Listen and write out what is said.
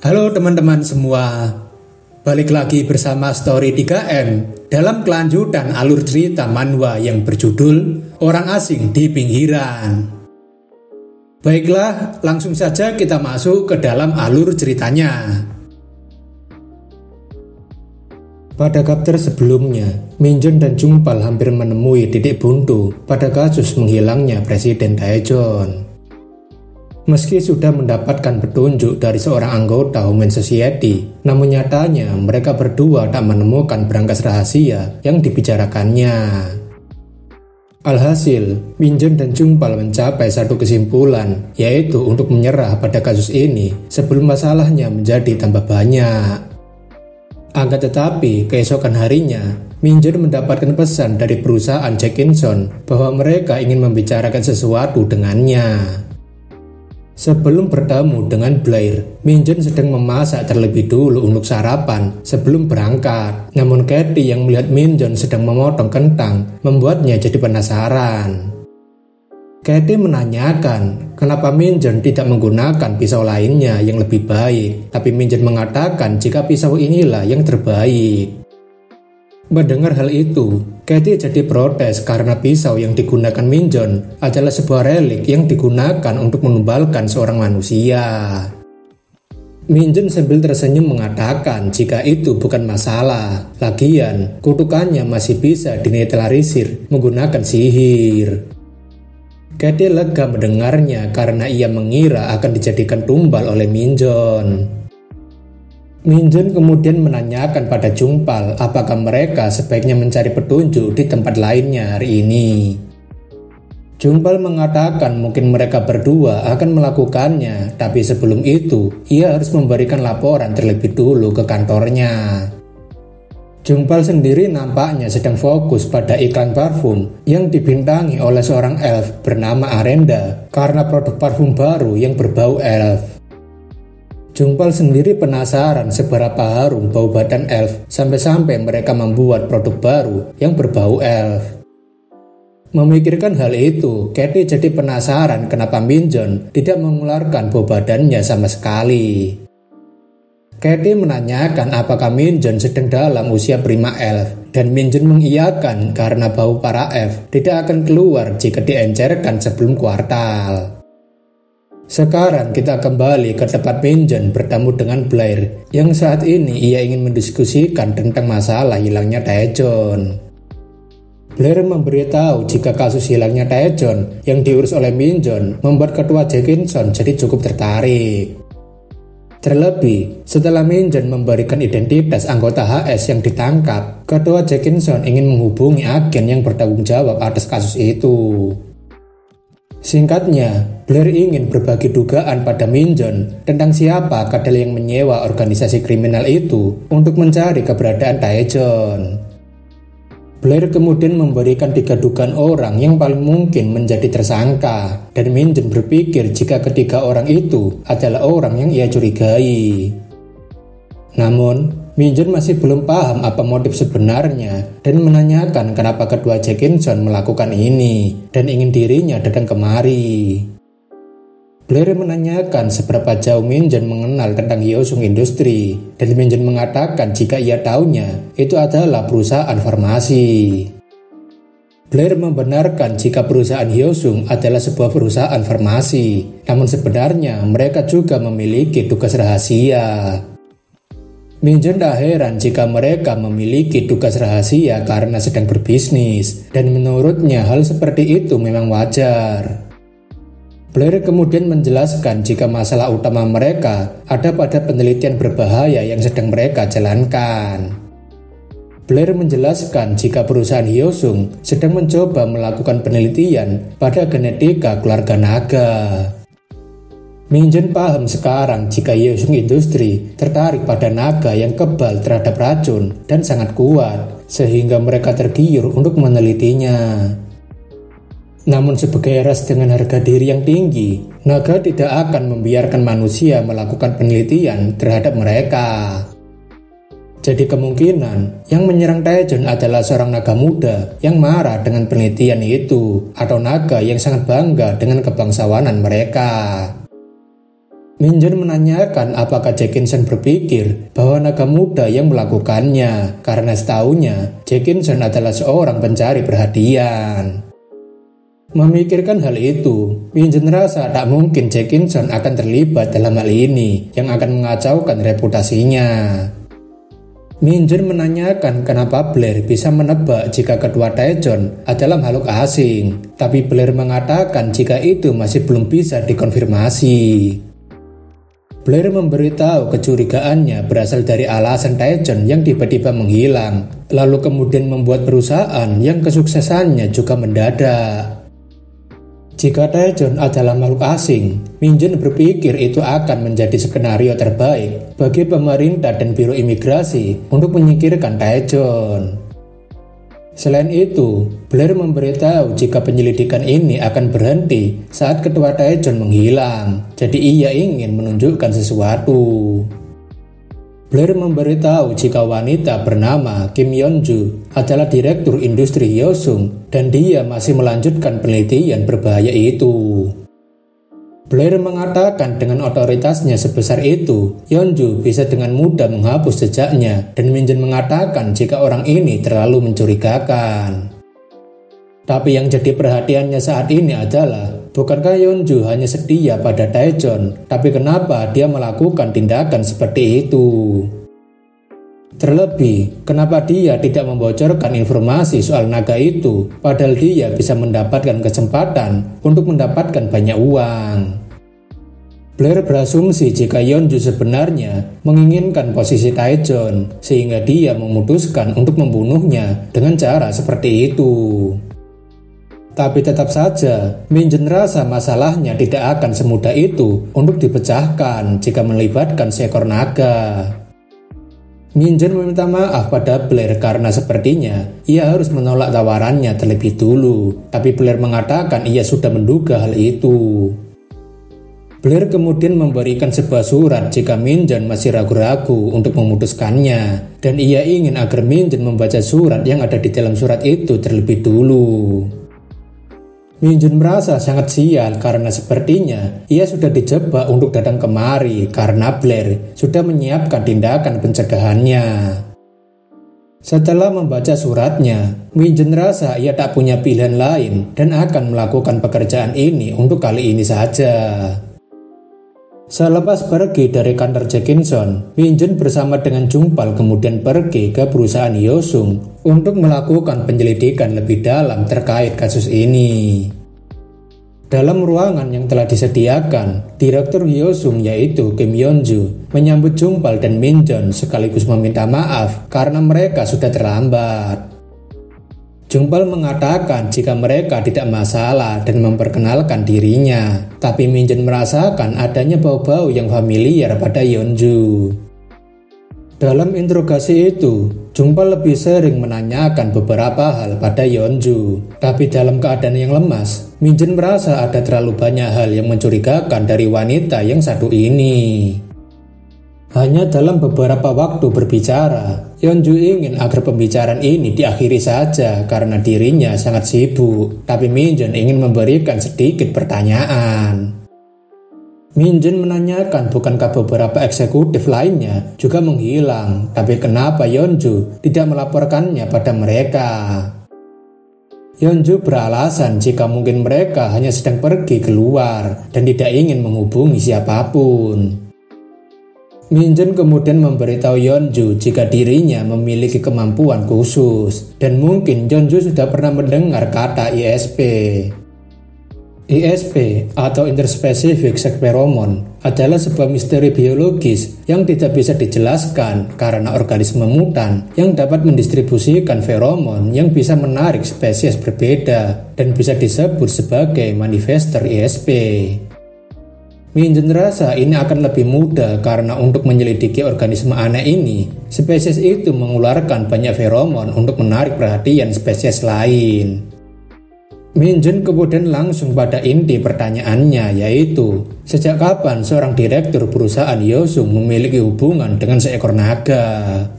Halo teman-teman semua, balik lagi bersama Story 3M dalam kelanjutan alur cerita manhwa yang berjudul Orang Asing di Pinggiran. Baiklah, langsung saja kita masuk ke dalam alur ceritanya. Pada chapter sebelumnya, Minjeon dan Jungpal hampir menemui titik buntu pada kasus menghilangnya Presiden Daejeon. Meski sudah mendapatkan petunjuk dari seorang anggota Human Society, namun nyatanya mereka berdua tak menemukan berangkas rahasia yang dibicarakannya. Alhasil, Minjeon dan Jungpal mencapai satu kesimpulan, yaitu untuk menyerah pada kasus ini sebelum masalahnya menjadi tambah banyak. Akan tetapi, keesokan harinya, Minjeon mendapatkan pesan dari perusahaan Jackinson bahwa mereka ingin membicarakan sesuatu dengannya. Sebelum bertemu dengan Blair, Minjeon sedang memasak terlebih dulu untuk sarapan sebelum berangkat. Namun Katie yang melihat Minjeon sedang memotong kentang membuatnya jadi penasaran. Katie menanyakan kenapa Minjeon tidak menggunakan pisau lainnya yang lebih baik, tapi Minjeon mengatakan jika pisau inilah yang terbaik. Mendengar hal itu, Katie jadi protes karena pisau yang digunakan Minjeon adalah sebuah relik yang digunakan untuk menumbalkan seorang manusia. Minjeon sambil tersenyum mengatakan jika itu bukan masalah. Lagian, kutukannya masih bisa dinetralisir menggunakan sihir. Katie lega mendengarnya karena ia mengira akan dijadikan tumbal oleh Minjeon. Minjeon kemudian menanyakan pada Jungpal apakah mereka sebaiknya mencari petunjuk di tempat lainnya hari ini. Jungpal mengatakan mungkin mereka berdua akan melakukannya, tapi sebelum itu ia harus memberikan laporan terlebih dulu ke kantornya. Jungpal sendiri nampaknya sedang fokus pada iklan parfum yang dibintangi oleh seorang elf bernama Arenda karena produk parfum baru yang berbau elf. Jungpal sendiri penasaran seberapa harum bau badan elf sampai-sampai mereka membuat produk baru yang berbau elf. Memikirkan hal itu, Katie jadi penasaran kenapa Minjeon tidak mengeluarkan bau badannya sama sekali. Katie menanyakan apakah Minjeon sedang dalam usia prima elf, dan Minjeon mengiyakan karena bau para elf tidak akan keluar jika diencerkan sebelum kuartal. Sekarang kita kembali ke tempat Minjeon bertemu dengan Blair yang saat ini ia ingin mendiskusikan tentang masalah hilangnya Daejeon. Blair memberitahu jika kasus hilangnya Daejeon yang diurus oleh Minjeon membuat ketua Jackinson jadi cukup tertarik. Terlebih, setelah Minjeon memberikan identitas anggota HS yang ditangkap, ketua Jackinson ingin menghubungi agen yang bertanggung jawab atas kasus itu. Singkatnya, Blair ingin berbagi dugaan pada Minjeon tentang siapa kadal yang menyewa organisasi kriminal itu untuk mencari keberadaan Daejeon. Blair kemudian memberikan 3 dugaan orang yang paling mungkin menjadi tersangka, dan Minjeon berpikir jika ketiga orang itu adalah orang yang ia curigai. Namun, Minjeon masih belum paham apa motif sebenarnya dan menanyakan kenapa kedua Jackinson melakukan ini dan ingin dirinya datang kemari. Blair menanyakan seberapa jauh Minjeon mengenal tentang Hyosung Industry, dan Minjeon mengatakan jika ia tahunya itu adalah perusahaan farmasi. Blair membenarkan jika perusahaan Hyosung adalah sebuah perusahaan farmasi, namun sebenarnya mereka juga memiliki tugas rahasia. Minjeon tak heran jika mereka memiliki tugas rahasia karena sedang berbisnis, dan menurutnya hal seperti itu memang wajar. Blair kemudian menjelaskan jika masalah utama mereka ada pada penelitian berbahaya yang sedang mereka jalankan. Blair menjelaskan jika perusahaan Hyosung sedang mencoba melakukan penelitian pada genetika keluarga naga. Minjeon paham sekarang jika Hyosung Industry tertarik pada naga yang kebal terhadap racun dan sangat kuat, sehingga mereka tergiur untuk menelitinya. Namun sebagai ras dengan harga diri yang tinggi, naga tidak akan membiarkan manusia melakukan penelitian terhadap mereka. Jadi kemungkinan yang menyerang Daejeon adalah seorang naga muda yang marah dengan penelitian itu, atau naga yang sangat bangga dengan kebangsawanan mereka. Minjun menanyakan apakah Jackinson berpikir bahwa naga muda yang melakukannya, karena setaunya Jackinson adalah seorang pencari perhatian. Memikirkan hal itu, Minjun rasa tak mungkin Jackinson akan terlibat dalam hal ini yang akan mengacaukan reputasinya. Minjun menanyakan kenapa Blair bisa menebak jika ketua Daejeon adalah makhluk asing, tapi Blair mengatakan jika itu masih belum bisa dikonfirmasi. Blair memberitahu kecurigaannya berasal dari alasan Daejeon yang tiba-tiba menghilang, lalu kemudian membuat perusahaan yang kesuksesannya juga mendadak. Jika Daejeon adalah makhluk asing, Minjun berpikir itu akan menjadi skenario terbaik bagi pemerintah dan biro imigrasi untuk menyingkirkan Daejeon. Selain itu, Blair memberitahu jika penyelidikan ini akan berhenti saat ketua Daejeon menghilang, jadi ia ingin menunjukkan sesuatu. Blair memberitahu jika wanita bernama Kim Yeonju adalah direktur industri Hyosung dan dia masih melanjutkan penelitian berbahaya itu. Blair mengatakan dengan otoritasnya sebesar itu, Yeonju bisa dengan mudah menghapus jejaknya dan Minjun mengatakan jika orang ini terlalu mencurigakan. Tapi yang jadi perhatiannya saat ini adalah, bukankah Yeonju hanya setia pada Daejeon, tapi kenapa dia melakukan tindakan seperti itu? Terlebih, kenapa dia tidak membocorkan informasi soal naga itu, padahal dia bisa mendapatkan kesempatan untuk mendapatkan banyak uang. Blair berasumsi jika Yeonju sebenarnya menginginkan posisi Daejeon, sehingga dia memutuskan untuk membunuhnya dengan cara seperti itu. Tapi tetap saja, Minjun rasa masalahnya tidak akan semudah itu untuk dipecahkan jika melibatkan seekor naga. Minjun meminta maaf pada Blair karena sepertinya ia harus menolak tawarannya terlebih dulu, tapi Blair mengatakan ia sudah menduga hal itu. Blair kemudian memberikan sebuah surat jika Minjun masih ragu-ragu untuk memutuskannya, dan ia ingin agar Minjun membaca surat yang ada di dalam surat itu terlebih dulu. Minjun merasa sangat sial karena sepertinya ia sudah dijebak untuk datang kemari karena Blair sudah menyiapkan tindakan pencegahannya. Setelah membaca suratnya, Minjun rasa ia tak punya pilihan lain dan akan melakukan pekerjaan ini untuk kali ini saja. Selepas pergi dari kantor Jackinson, Minjun bersama dengan Jungpal kemudian pergi ke perusahaan Hyosung untuk melakukan penyelidikan lebih dalam terkait kasus ini. Dalam ruangan yang telah disediakan, Direktur Hyosung yaitu Kim Yeonju menyambut Jungpal dan Minjun sekaligus meminta maaf karena mereka sudah terlambat. Jungpal mengatakan jika mereka tidak masalah dan memperkenalkan dirinya, tapi Minjun merasakan adanya bau-bau yang familiar pada Yeonju. Dalam interogasi itu, Jungpal lebih sering menanyakan beberapa hal pada Yeonju, tapi dalam keadaan yang lemas, Minjun merasa ada terlalu banyak hal yang mencurigakan dari wanita yang satu ini. Hanya dalam beberapa waktu berbicara, Yeonju ingin agar pembicaraan ini diakhiri saja karena dirinya sangat sibuk, tapi Minjun ingin memberikan sedikit pertanyaan. Minjun menanyakan bukankah beberapa eksekutif lainnya juga menghilang, tapi kenapa Yeonju tidak melaporkannya pada mereka? Yeonju beralasan jika mungkin mereka hanya sedang pergi keluar dan tidak ingin menghubungi siapapun. Minjun kemudian memberitahu Yeonju jika dirinya memiliki kemampuan khusus dan mungkin Yeonju sudah pernah mendengar kata ISP. ISP atau Interspecific Sex Pheromone adalah sebuah misteri biologis yang tidak bisa dijelaskan karena organisme mutan yang dapat mendistribusikan feromon yang bisa menarik spesies berbeda dan bisa disebut sebagai manifester ISP. Minjun rasa ini akan lebih mudah karena untuk menyelidiki organisme aneh ini, spesies itu mengeluarkan banyak feromon untuk menarik perhatian spesies lain. Minjun kemudian langsung pada inti pertanyaannya, yaitu sejak kapan seorang direktur perusahaan Hyosung memiliki hubungan dengan seekor naga?